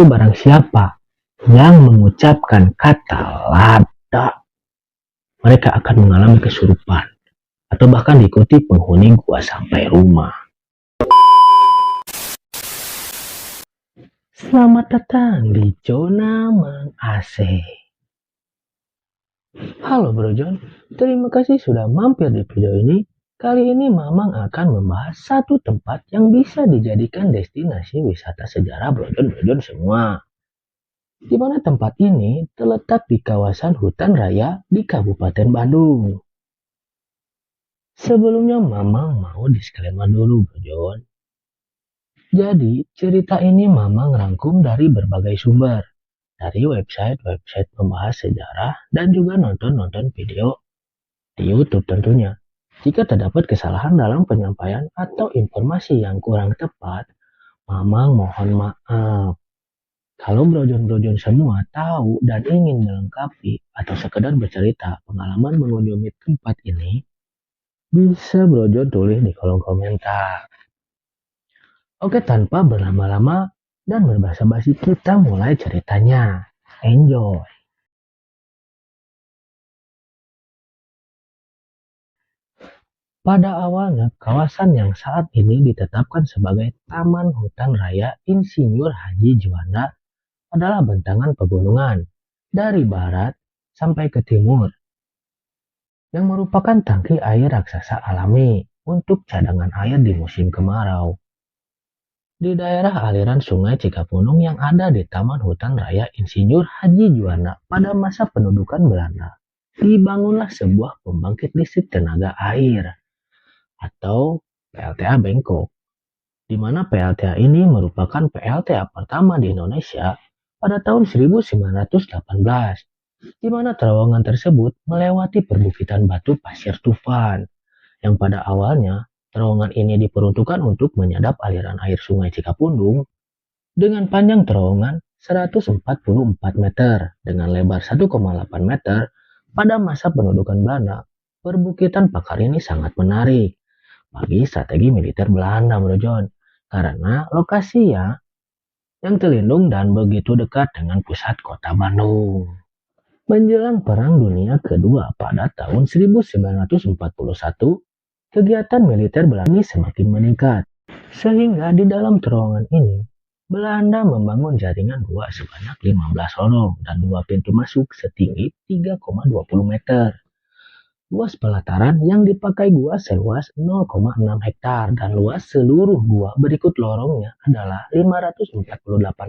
itu barang siapa yang mengucapkan kata lada, mereka akan mengalami kesurupan atau bahkan diikuti penghuni gua sampai rumah. Selamat datang di zona Mang AC. Halo Bro John, terima kasih sudah mampir di video ini. Kali ini Mamang akan membahas satu tempat yang bisa dijadikan destinasi wisata sejarah Bro John semua. Di mana tempat ini terletak di kawasan hutan raya di Kabupaten Bandung. Sebelumnya Mamang mau disclaimer dulu Bro John. Jadi cerita ini Mamang rangkum dari berbagai sumber. Dari website pembahas sejarah dan juga nonton video di YouTube tentunya. Jika terdapat kesalahan dalam penyampaian atau informasi yang kurang tepat, Mamang mohon maaf. Kalau Bro John semua tahu dan ingin melengkapi atau sekedar bercerita pengalaman mengunjungi tempat ini, bisa Bro John tulis di kolom komentar. Oke, tanpa berlama-lama dan berbasa-basi, kita mulai ceritanya. Enjoy! Pada awalnya, kawasan yang saat ini ditetapkan sebagai Taman Hutan Raya Insinyur Haji Juanda adalah bentangan pegunungan dari barat sampai ke timur yang merupakan tangki air raksasa alami untuk cadangan air di musim kemarau. Di daerah aliran sungai Cikapundung yang ada di Taman Hutan Raya Insinyur Haji Juanda pada masa pendudukan Belanda, dibangunlah sebuah pembangkit listrik tenaga air atau PLTA Bengkok, di mana PLTA ini merupakan PLTA pertama di Indonesia pada tahun 1918, di mana terowongan tersebut melewati perbukitan batu pasir tufan, yang pada awalnya terowongan ini diperuntukkan untuk menyadap aliran air sungai Cikapundung dengan panjang terowongan 144 meter dengan lebar 1,8 meter. Pada masa pendudukan Belanda, perbukitan Pakar ini sangat menarik bagi strategi militer Belanda, Bro John, karena lokasinya yang terlindung dan begitu dekat dengan pusat kota Bandung. Menjelang Perang Dunia Kedua pada tahun 1941, kegiatan militer Belanda ini semakin meningkat, sehingga di dalam terowongan ini, Belanda membangun jaringan gua sebanyak 15 lorong dan 2 pintu masuk setinggi 3,20 meter. Luas pelataran yang dipakai gua seluas 0,6 hektar dan luas seluruh gua berikut lorongnya adalah 548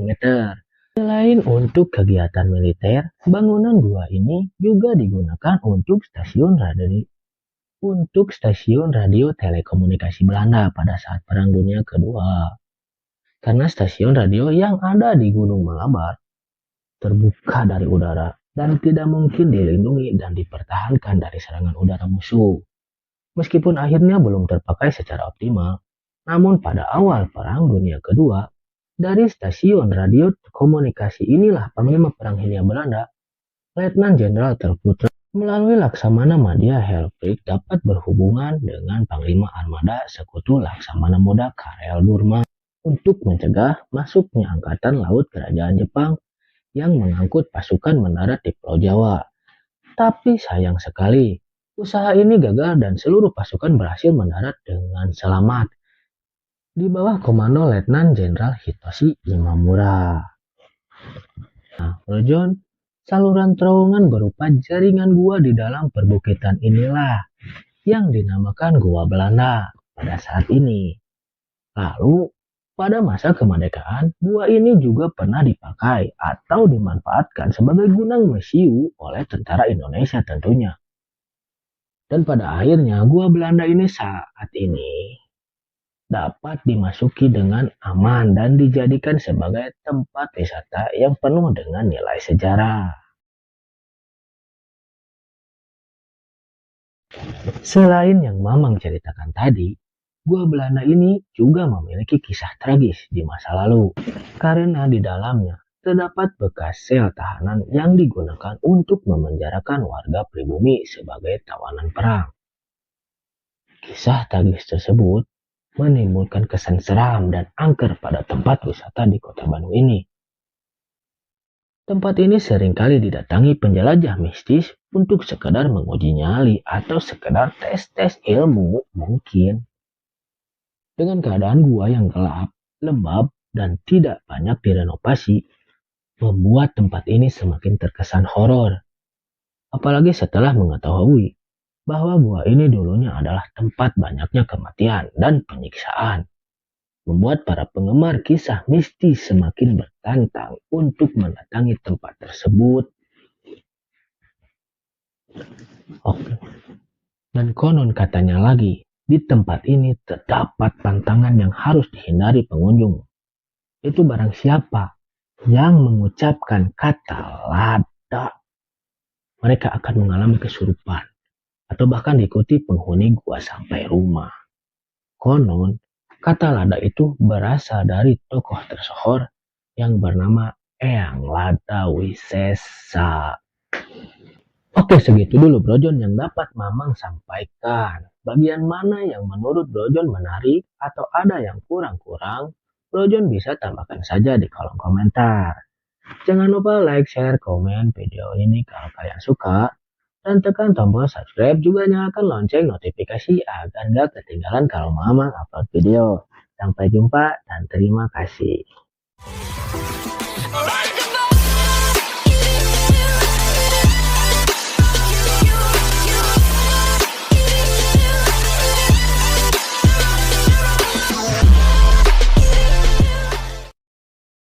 meter. Selain untuk kegiatan militer, bangunan gua ini juga digunakan untuk stasiun radio telekomunikasi Belanda pada saat Perang Dunia Kedua. Karena stasiun radio yang ada di Gunung Malabar terbuka dari udara dan tidak mungkin dilindungi dan dipertahankan dari serangan udara musuh. Meskipun akhirnya belum terpakai secara optimal, namun pada awal Perang Dunia Kedua, dari stasiun radio komunikasi inilah Panglima Perang Hindia Belanda, Letnan Jenderal Terputra, melalui Laksamana Madya Helprik dapat berhubungan dengan Panglima Armada Sekutu Laksamana Muda Karel Durma untuk mencegah masuknya Angkatan Laut Kerajaan Jepang yang mengangkut pasukan mendarat di Pulau Jawa. Tapi sayang sekali, usaha ini gagal dan seluruh pasukan berhasil mendarat dengan selamat di bawah komando Letnan Jenderal Hitoshi Imamura. Nah, Bro John, saluran terowongan berupa jaringan gua di dalam perbukitan inilah yang dinamakan Gua Belanda pada saat ini. Lalu, pada masa kemerdekaan, gua ini juga pernah dipakai atau dimanfaatkan sebagai gudang mesiu oleh tentara Indonesia tentunya. Dan pada akhirnya gua Belanda ini saat ini dapat dimasuki dengan aman dan dijadikan sebagai tempat wisata yang penuh dengan nilai sejarah. Selain yang Mamang ceritakan tadi, Gua Belanda ini juga memiliki kisah tragis di masa lalu, karena di dalamnya terdapat bekas sel tahanan yang digunakan untuk memenjarakan warga pribumi sebagai tawanan perang. Kisah tragis tersebut menimbulkan kesan seram dan angker pada tempat wisata di kota Bandung ini. Tempat ini seringkali didatangi penjelajah mistis untuk sekedar menguji nyali atau sekedar tes-tes ilmu mungkin. Dengan keadaan gua yang gelap, lembab, dan tidak banyak direnovasi, membuat tempat ini semakin terkesan horor. Apalagi setelah mengetahui bahwa gua ini dulunya adalah tempat banyaknya kematian dan penyiksaan, membuat para penggemar kisah mistis semakin bertantang untuk mendatangi tempat tersebut. Oke. Dan konon katanya lagi, di tempat ini terdapat pantangan yang harus dihindari pengunjung. Itu barang siapa yang mengucapkan kata lada, mereka akan mengalami kesurupan atau bahkan diikuti penghuni gua sampai rumah. Konon, kata lada itu berasal dari tokoh tersohor yang bernama Eyang Lada Wisesa. Oke, segitu dulu Brojon yang dapat Mamang sampaikan. Bagian mana yang menurut Brojon menarik atau ada yang kurang-kurang, Brojon bisa tambahkan saja di kolom komentar. Jangan lupa like, share, komen video ini kalau kalian suka. Dan tekan tombol subscribe, juga nyalakan lonceng notifikasi agar gak ketinggalan kalau Mamang upload video. Sampai jumpa dan terima kasih.